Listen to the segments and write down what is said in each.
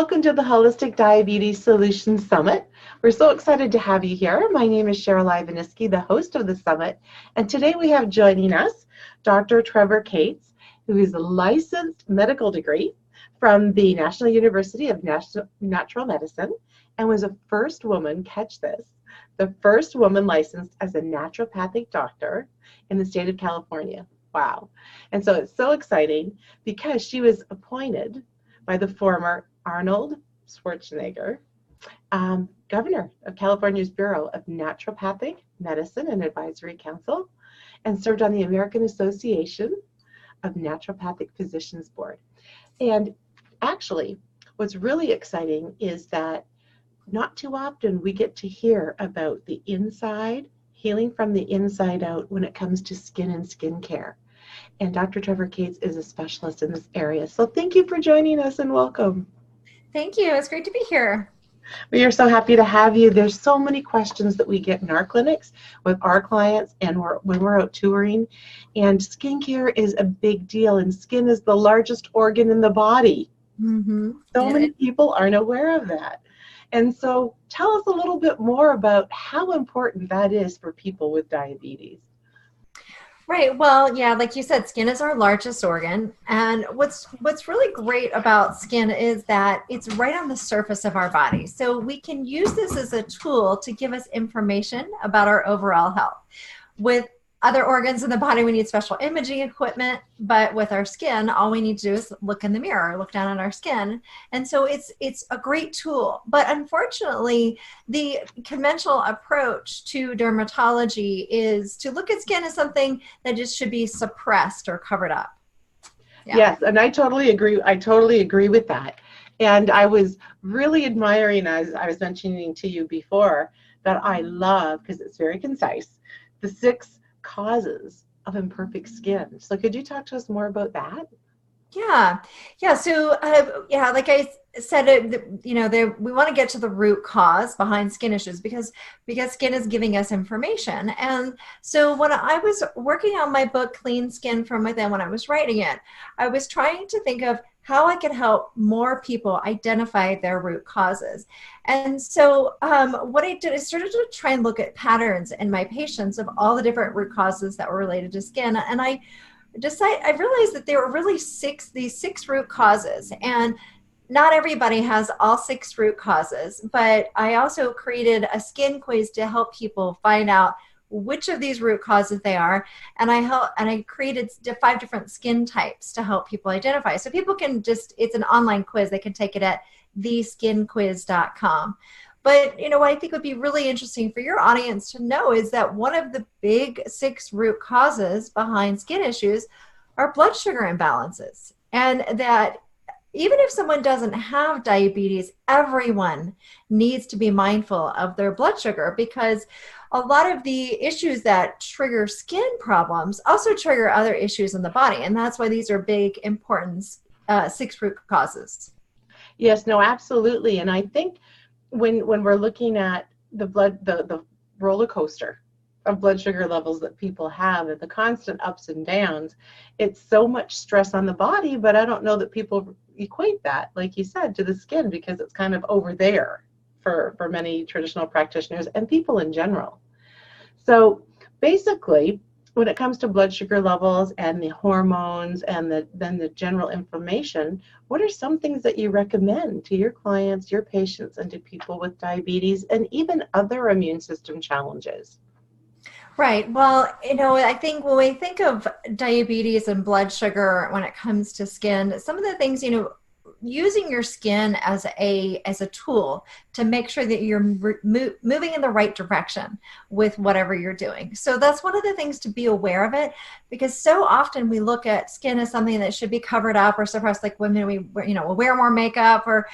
welcome to the Holistic Diabetes Solutions Summit. We're so excited to have you here. My name is Cheryl Ivaniski, the host of the summit, and today we have joining us Dr. Trevor Cates, who is a licensed medical degree from the National University of Natural Medicine and was the first woman, catch this, the first woman licensed as a naturopathic doctor in the state of California. Wow. And so it's so exciting because she was appointed by the former Arnold Schwarzenegger, governor of California's Bureau of Naturopathic Medicine and Advisory Council, and served on the American Association of Naturopathic Physicians Board. And actually, what's really exciting is that not too often we get to hear about the inside, healing from the inside out when it comes to skin and skincare. And Dr. Trevor Cates is a specialist in this area. So thank you for joining us and welcome. Thank you. It's great to be here. We are so happy to have you. There's so many questions that we get in our clinics with our clients and when we're out touring. And skincare is a big deal, and skin is the largest organ in the body. So many people aren't aware of that. And so tell us a little bit more about how important that is for people with diabetes. Right. Well, yeah, like you said, skin is our largest organ. And what's really great about skin is that it's right on the surface of our body. So we can use this as a tool to give us information about our overall health. With other organs in the body, we need special imaging equipment, but with our skin, all we need to do is look in the mirror, look down at our skin. And so it's a great tool. But unfortunately, the conventional approach to dermatology is to look at skin as something that just should be suppressed or covered up. Yeah. Yes, and I totally agree. I totally agree with that. And I was really admiring, as I was mentioning to you before, that I love, because it's very concise, the 6 causes of imperfect skin. So could you talk to us more about that? Yeah. So, like I said, we want to get to the root cause behind skin issues because skin is giving us information. And so when I was working on my book, Clean Skin from Within, when I was writing it, I was trying to think of how I could help more people identify their root causes. And so what I did is started to try and look at patterns in my patients of all the different root causes that were related to skin. And I realized that there were really these six root causes, and not everybody has all 6 root causes, but I also created a skin quiz to help people find out which of these root causes they are, and I created 5 different skin types to help people identify. So people can it's an online quiz. They can take it at theskinquiz.com. But what I think would be really interesting for your audience to know is that one of the big 6 root causes behind skin issues are blood sugar imbalances, and that even if someone doesn't have diabetes, everyone needs to be mindful of their blood sugar, because a lot of the issues that trigger skin problems also trigger other issues in the body. And that's why these are big, important 6 root causes. Yes, no, absolutely. And I think when we're looking at the roller coaster of blood sugar levels that people have and the constant ups and downs, it's so much stress on the body, but I don't know that people equate that, like you said, to the skin, because it's kind of over there for many traditional practitioners and people in general. So basically, when it comes to blood sugar levels and the hormones and then the general inflammation, what are some things that you recommend to your clients, your patients, and to people with diabetes and even other immune system challenges? Right. Well, I think when we think of diabetes and blood sugar when it comes to skin, some of the things, using your skin as a tool to make sure that you're moving in the right direction with whatever you're doing. So that's one of the things to be aware of it, because so often we look at skin as something that should be covered up or suppressed, like women, we'll wear more makeup or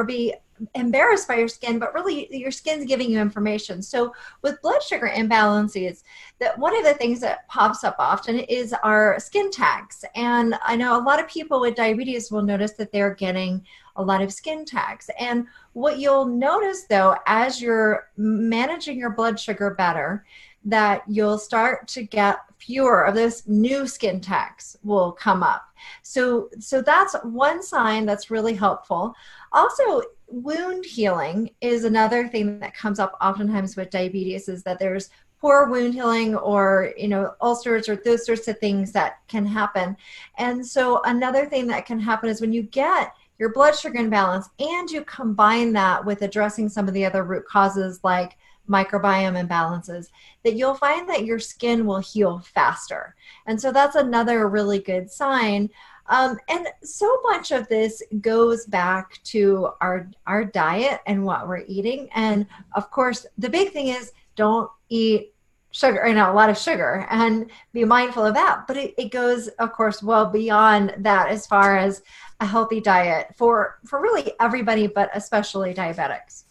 be embarrassed by your skin, but really your skin's giving you information. So with blood sugar imbalances, that one of the things that pops up often is our skin tags. And I know a lot of people with diabetes will notice that they're getting a lot of skin tags. And what you'll notice though, as you're managing your blood sugar better, that you'll start to get fewer of those new skin tags will come up. So that's one sign that's really helpful. Also, wound healing is another thing that comes up oftentimes with diabetes, is that there's poor wound healing, or ulcers, or those sorts of things that can happen. And so another thing that can happen is when you get your blood sugar imbalance and you combine that with addressing some of the other root causes like microbiome imbalances, that you'll find that your skin will heal faster. And so that's another really good sign. And so much of this goes back to our diet and what we're eating. And of course, the big thing is don't eat sugar, a lot of sugar, and be mindful of that. But it goes, of course, well beyond that as far as a healthy diet for really everybody, but especially diabetics.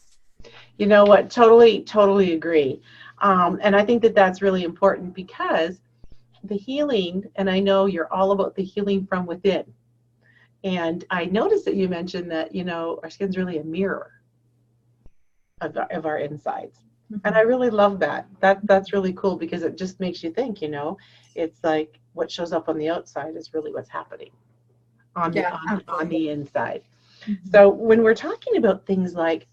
You know what? Totally agree. And I think that that's really important, because the healing, and I know you're all about the healing from within. And I noticed that you mentioned that, our skin's really a mirror of our insides. Mm-hmm. And I really love that. That's really cool, because it just makes you think, it's like what shows up on the outside is really what's happening on the inside. Mm-hmm. So when we're talking about things like,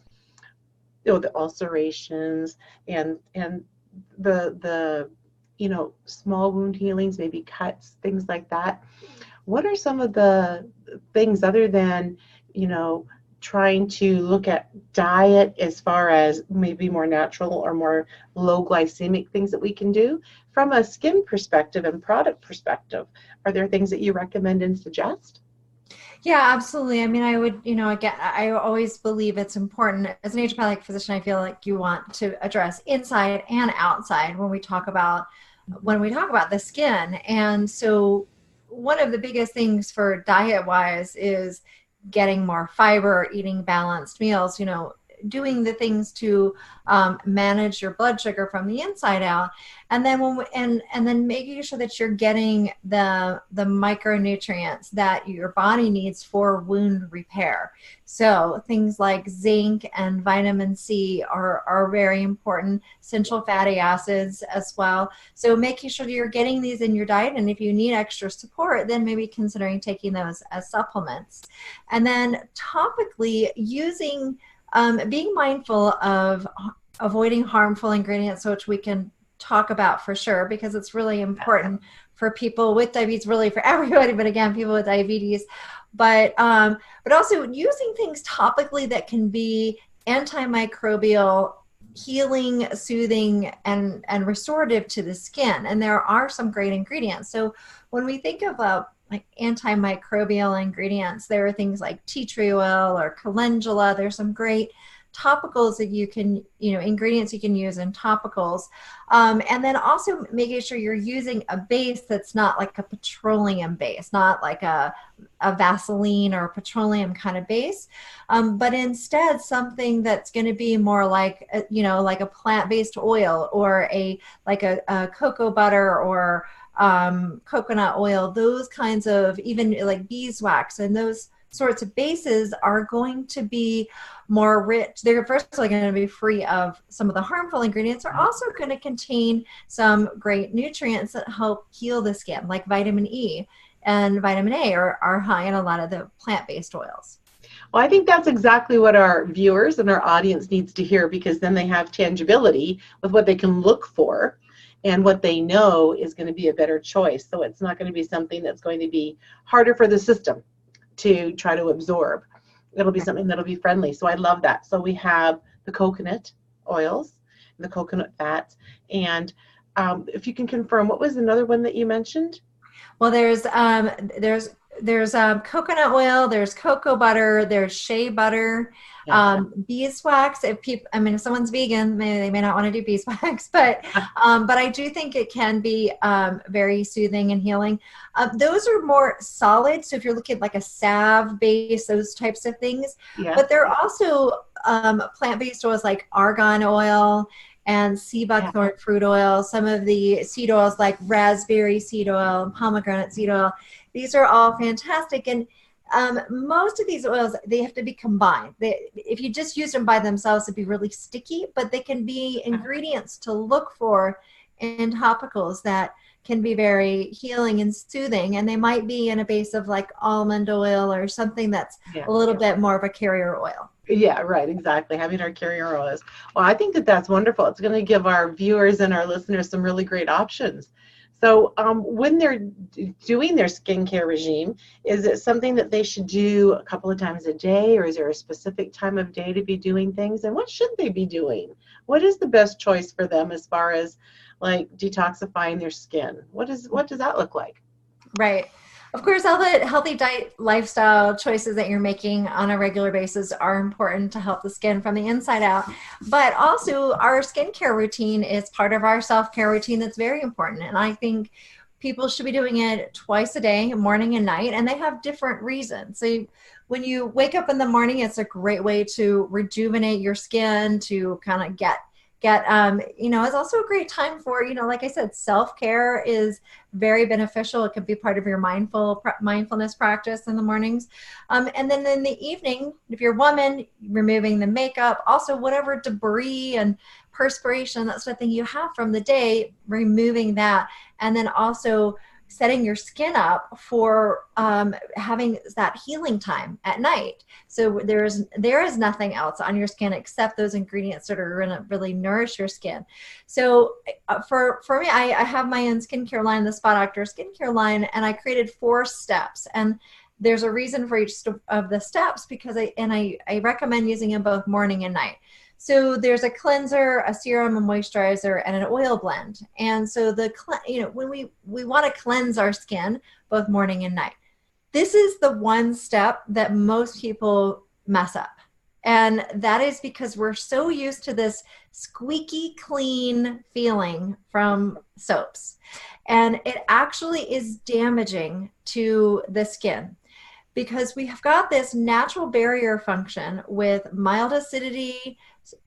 the ulcerations and the small wound healings, maybe cuts, things like that, what are some of the things, other than trying to look at diet as far as maybe more natural or more low glycemic things that we can do from a skin perspective and product perspective? Are there things that you recommend and suggest? Yeah, absolutely. I mean, I would, again, I always believe it's important. As an naturopathic physician, I feel like you want to address inside and outside when we talk about the skin. And so one of the biggest things for diet-wise is getting more fiber, eating balanced meals, doing the things to manage your blood sugar from the inside out, and then and then making sure that you're getting the micronutrients that your body needs for wound repair. So things like zinc and vitamin C are very important, essential fatty acids as well. So making sure that you're getting these in your diet, and if you need extra support, then maybe considering taking those as supplements. And then topically being mindful of avoiding harmful ingredients, which we can talk about for sure, because it's really important for people with diabetes, really for everybody, but again, people with diabetes. But also using things topically that can be antimicrobial, healing, soothing, and restorative to the skin. And there are some great ingredients. So when we think about like antimicrobial ingredients, there are things like tea tree oil or calendula. There's some great topicals that you can, ingredients you can use in topicals. And then also making sure you're using a base that's not like a petroleum base, not like a Vaseline or petroleum kind of base, but instead something that's going to be more like, like a plant-based oil, or a cocoa butter, or coconut oil. Those kinds of, even like beeswax, and those sorts of bases are going to be more rich. They're firstly going to be free of some of the harmful ingredients. Are also going to contain some great nutrients that help heal the skin, like vitamin E and vitamin A are high in a lot of the plant-based oils. Well, I think that's exactly what our viewers and our audience needs to hear, because then they have tangibility with what they can look for, and what they know is going to be a better choice. So it's not going to be something that's going to be harder for the system to try to absorb. It'll be something that'll be friendly. So I love that. So we have the coconut oils, the coconut fats, and if you can confirm, what was another one that you mentioned? Well, there's coconut oil, there's cocoa butter, there's shea butter, beeswax. If someone's vegan, they may not want to do beeswax, but I do think it can be very soothing and healing. Those are more solid. So if you're looking at like a salve base, those types of things, but there are also plant-based oils like argan oil and sea buckthorn fruit oil, some of the seed oils like raspberry seed oil, pomegranate seed oil. These are all fantastic. And most of these oils, they have to be combined. If you just use them by themselves, it'd be really sticky, but they can be ingredients to look for in topicals that can be very healing and soothing, and they might be in a base of like almond oil or something that's Yeah. a little bit more of a carrier oil. Yeah, right, exactly. Having our carrier oils. Well, I think that that's wonderful. It's going to give our viewers and our listeners some really great options. So, when they're doing their skincare regime, is it something that they should do a couple of times a day, or is there a specific time of day to be doing things? And what should they be doing? What is the best choice for them as far as like detoxifying their skin? What does that look like? Right. Of course, all the healthy diet lifestyle choices that you're making on a regular basis are important to help the skin from the inside out. But also, our skincare routine is part of our self-care routine that's very important. And I think people should be doing it twice a day, morning and night, and they have different reasons. So when you wake up in the morning, it's a great way to rejuvenate your skin, to kind of it's also a great time for, like I said, self-care is very beneficial. It could be part of your mindfulness practice in the mornings. And then in the evening, if you're a woman, removing the makeup, also whatever debris and perspiration, that sort of thing you have from the day, removing that. And then also setting your skin up for having that healing time at night. So there is nothing else on your skin except those ingredients that are going to really nourish your skin. So for me, I have my own skincare line, the Spa Doctor skincare line, and I created 4 steps. And there's a reason for each of the steps, because I recommend using them both morning and night. So there's a cleanser, a serum, a moisturizer, and an oil blend. And so when we want to cleanse our skin both morning and night, this is the one step that most people mess up. And that is because we're so used to this squeaky clean feeling from soaps. And it actually is damaging to the skin, because we have got this natural barrier function with mild acidity,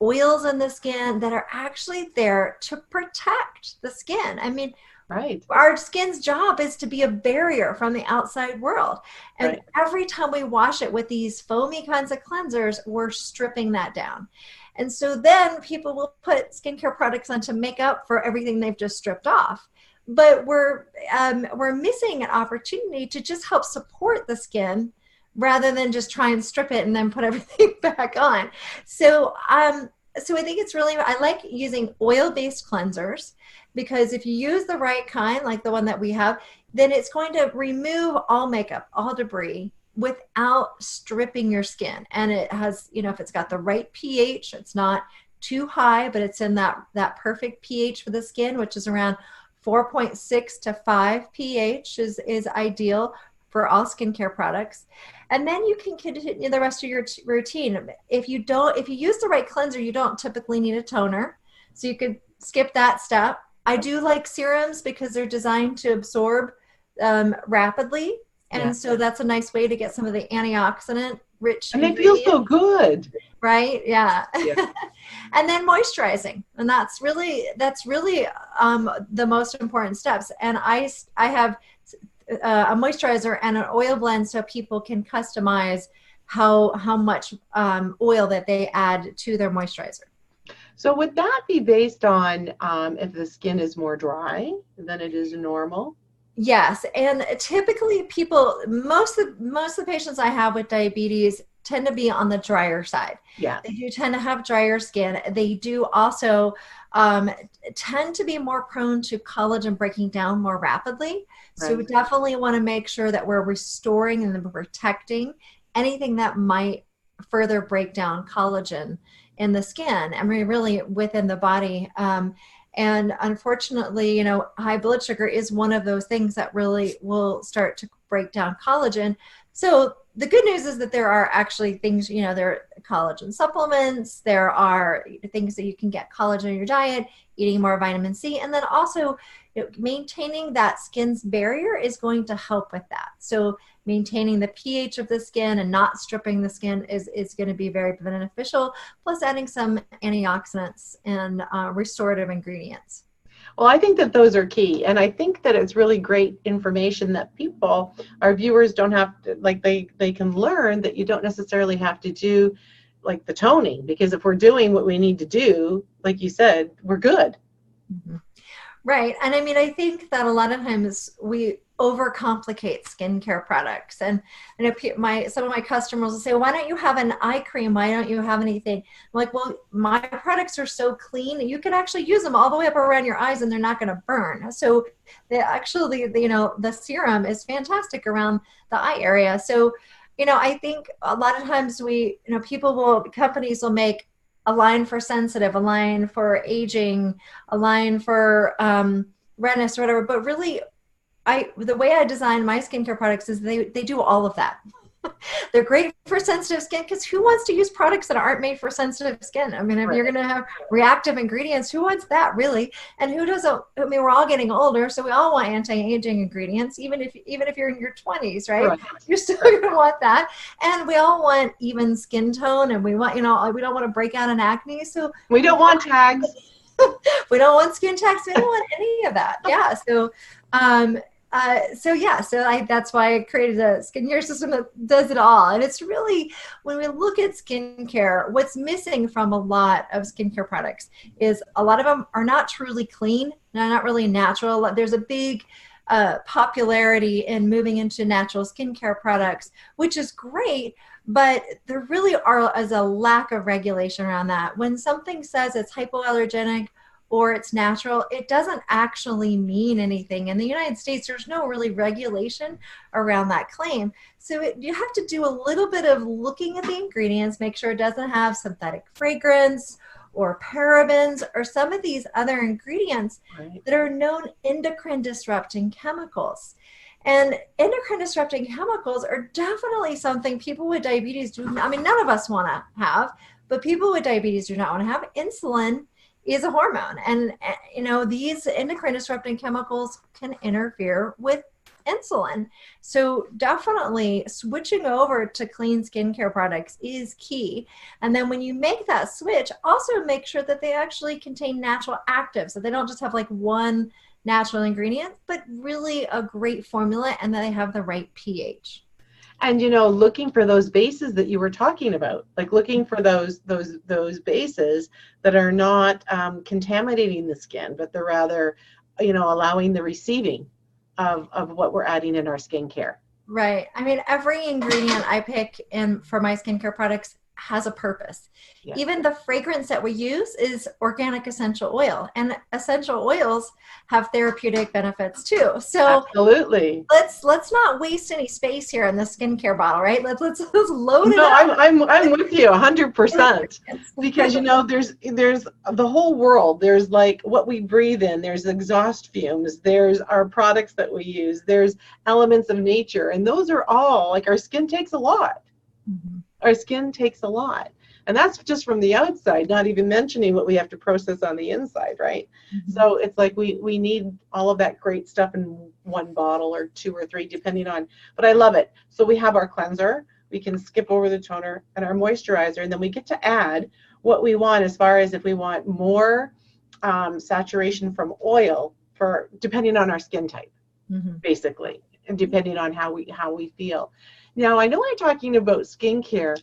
oils in the skin that are actually there to protect the skin. I mean, Right. Our skin's job is to be a barrier from the outside world. And Right. every time we wash it with these foamy kinds of cleansers, we're stripping that down. And so then people will put skincare products on to make up for everything they've just stripped off. But we're missing an opportunity to just help support the skin rather than just try and strip it and then put everything back on. So I think I like using oil-based cleansers, because if you use the right kind, like the one that we have, then it's going to remove all makeup, all debris, without stripping your skin. And it has, if it's got the right pH, it's not too high, but it's in that perfect pH for the skin, which is around 4.6 to 5 pH is ideal for all skincare products. And then you can continue the rest of your routine. If you use the right cleanser, you don't typically need a toner. So you could skip that step. I do like serums because they're designed to absorb rapidly. And so that's a nice way to get some of the antioxidant rich And they feel so good. Right? Yeah. Yeah. And then moisturizing. And that's really the most important steps. And I have a moisturizer and an oil blend so people can customize how much oil that they add to their moisturizer. So would that be based on if the skin is more dry than it is normal? Yes, and typically most of the patients I have with diabetes tend to be on the drier side. Yeah. They do tend to have drier skin. They do also tend to be more prone to collagen breaking down more rapidly. So we definitely want to make sure that we're restoring and then protecting anything that might further break down collagen in the skin and really within the body. And unfortunately, high blood sugar is one of those things that really will start to break down collagen. So the good news is that there are actually things, there are collagen supplements, there are things that you can get collagen in your diet, eating more vitamin C, and then also maintaining that skin's barrier is going to help with that. So maintaining the pH of the skin and not stripping the skin is going to be very beneficial, plus adding some antioxidants and restorative ingredients. Well, I think that those are key. And I think that it's really great information that our viewers don't have to, they can learn that you don't necessarily have to do like the toning, because if we're doing what we need to do, like you said, we're good. Mm-hmm. Right. And I mean, I think that a lot of times we overcomplicate skincare products. And I know some of my customers will say, why don't you have an eye cream? Why don't you have anything? I'm like, well, my products are so clean, you can actually use them all the way up around your eyes and they're not going to burn. So they actually, the serum is fantastic around the eye area. So, I think a lot of times companies will make a line for sensitive, a line for aging, a line for redness or whatever. But really, the way I design my skincare products is they do all of that. They're great for sensitive skin because who wants to use products that aren't made for sensitive skin? I mean, if you're going to have reactive ingredients, who wants that really? And who doesn't? I mean, we're all getting older, so we all want anti-aging ingredients, even if you're in your 20s, right? You're still going to want that. And we all want even skin tone, and we want, we don't want to break out in acne. So we don't want tags. We don't want skin tags. We don't want any of that. Yeah. That's why I created a skincare system that does it all. And it's really, when we look at skincare, what's missing from a lot of skincare products is a lot of them are not truly clean. They're not really natural. There's a big popularity in moving into natural skincare products, which is great, but there really is a lack of regulation around that. When something says it's hypoallergenic or it's natural, it doesn't actually mean anything. In the United States, there's no really regulation around that claim. So you have to do a little bit of looking at the ingredients, make sure it doesn't have synthetic fragrance or parabens or some of these other ingredients that are known endocrine disrupting chemicals. And endocrine disrupting chemicals are definitely something people with diabetes do. I mean, none of us want to have, but people with diabetes do not want to have. Insulin is a hormone, and these endocrine disrupting chemicals can interfere with insulin. So definitely switching over to clean skincare products is key. And then when you make that switch, also make sure that they actually contain natural actives, so they don't just have like one natural ingredient, but really a great formula, and that they have the right pH. And looking for those bases that you were talking about, like looking for those bases that are not contaminating the skin, but they're rather, allowing the receiving of what we're adding in our skincare. Right. I mean, every ingredient I pick for my skincare products has a purpose. Yeah. Even the fragrance that we use is organic essential oil, and essential oils have therapeutic benefits too. So absolutely, let's not waste any space here in the skincare bottle, right? Let's load it up. I'm with you 100%, because there's the whole world. There's like what we breathe in. There's exhaust fumes. There's our products that we use. There's elements of nature, and those are all like our skin takes a lot. Mm-hmm. Our skin takes a lot. And that's just from the outside, not even mentioning what we have to process on the inside, right? Mm-hmm. So it's like we need all of that great stuff in one bottle or two or three, depending on, but I love it. So we have our cleanser, we can skip over the toner, and our moisturizer, and then we get to add what we want as far as if we want more saturation from oil, depending on our skin type, mm-hmm. basically, and depending on how we feel. Now, I know we're talking about skincare.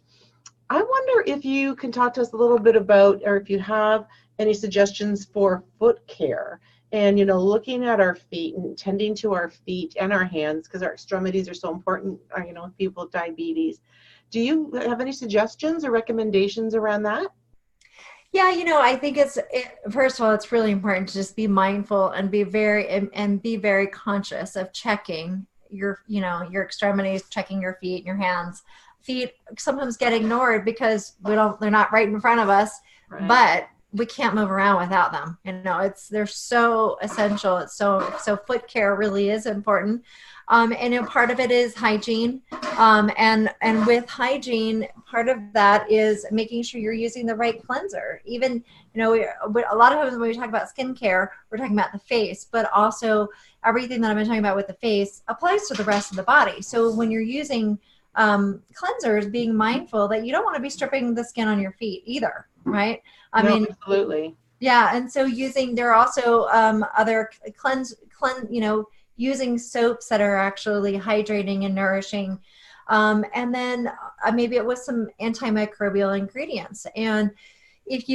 I wonder if you can talk to us a little bit about, or if you have any suggestions for foot care and, looking at our feet and tending to our feet and our hands, because our extremities are so important, with people with diabetes. Do you have any suggestions or recommendations around that? Yeah, I think first of all, it's really important to just be mindful and be very conscious of checking your extremities, checking your feet and your hands. Feet sometimes get ignored because they're not right in front of us, right. But we can't move around without them. They're so essential. It's so foot care really is important. And part of it is hygiene. And with hygiene, part of that is making sure you're using the right cleanser. Even, a lot of times when we talk about skincare, we're talking about the face, but also everything that I've been talking about with the face applies to the rest of the body. So when you're using cleansers, being mindful that you don't want to be stripping the skin on your feet either, right? I mean, absolutely. Yeah, and so there are also other using soaps that are actually hydrating and nourishing, and then maybe it was some antimicrobial ingredients. And if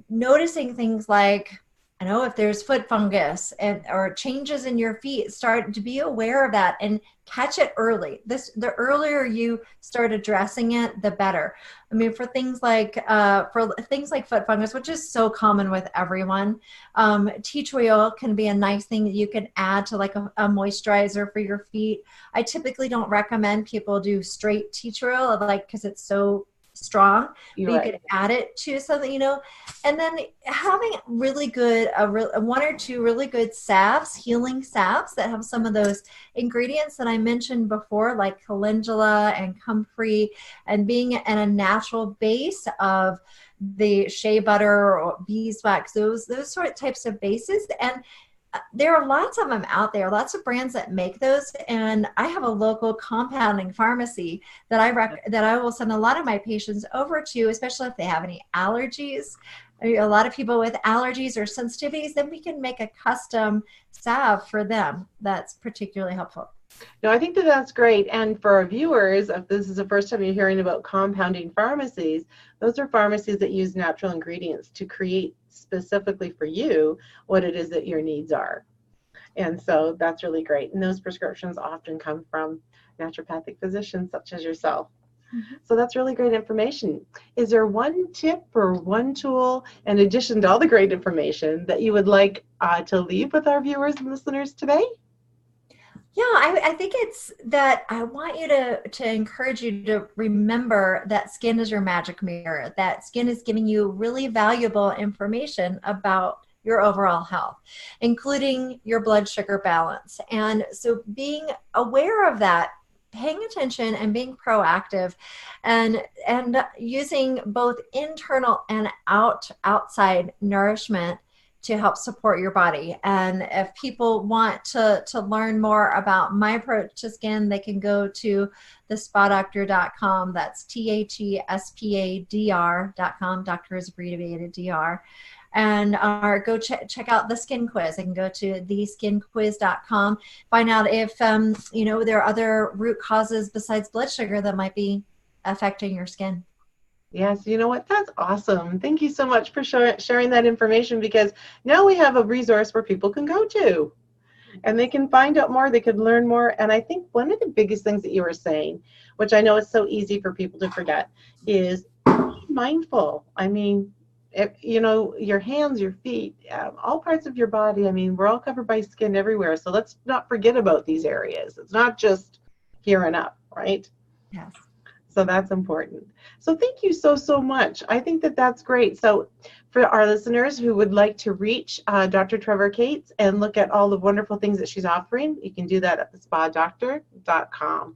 noticing things like I know if there's foot fungus and or changes in your feet, start to be aware of that and catch it early. The earlier you start addressing it, the better. I mean, for things like foot fungus, which is so common with everyone, tea tree oil can be a nice thing that you can add to like a moisturizer for your feet. I typically don't recommend people do straight tea tree oil, like because it's so strong, You're but you right. could add it to something, and then having really good, one or two really good salves, healing salves that have some of those ingredients that I mentioned before, like calendula and comfrey, and being in a natural base of the shea butter or beeswax, those sort of types of bases. And there are lots of them out there, lots of brands that make those. And I have a local compounding pharmacy that that I will send a lot of my patients over to, especially if they have any allergies. A lot of people with allergies or sensitivities, then we can make a custom salve for them. That's particularly helpful. No, I think that that's great. And for our viewers, if this is the first time you're hearing about compounding pharmacies, those are pharmacies that use natural ingredients to create specifically for you what it is that your needs are. And so that's really great. And those prescriptions often come from naturopathic physicians such as yourself. Mm-hmm. So that's really great information. Is there one tip or one tool, in addition to all the great information, that you would like to leave with our viewers and listeners today? Yeah, I think it's that I want you to encourage you to remember that skin is your magic mirror, that skin is giving you really valuable information about your overall health, including your blood sugar balance. And so being aware of that, paying attention and being proactive, and using both internal and outside nourishment to help support your body. And if people want to learn more about my approach to skin, they can go to thespadoctor.com. That's THESPADR.com. Doctor is abbreviated DR. And go check out the skin quiz. They can go to theskinquiz.com, find out if there are other root causes besides blood sugar that might be affecting your skin. Yes, you know what? That's awesome. Thank you so much for sharing that information, because now we have a resource where people can go to and they can find out more, they can learn more. And I think one of the biggest things that you were saying, which I know is so easy for people to forget, is be mindful. I mean, your hands, your feet, all parts of your body. I mean, we're all covered by skin everywhere. So let's not forget about these areas. It's not just here and up, right? Yes. So that's important. So thank you so, so much. I think that that's great. So for our listeners who would like to reach Dr. Trevor Cates and look at all the wonderful things that she's offering, you can do that at thespadoctor.com.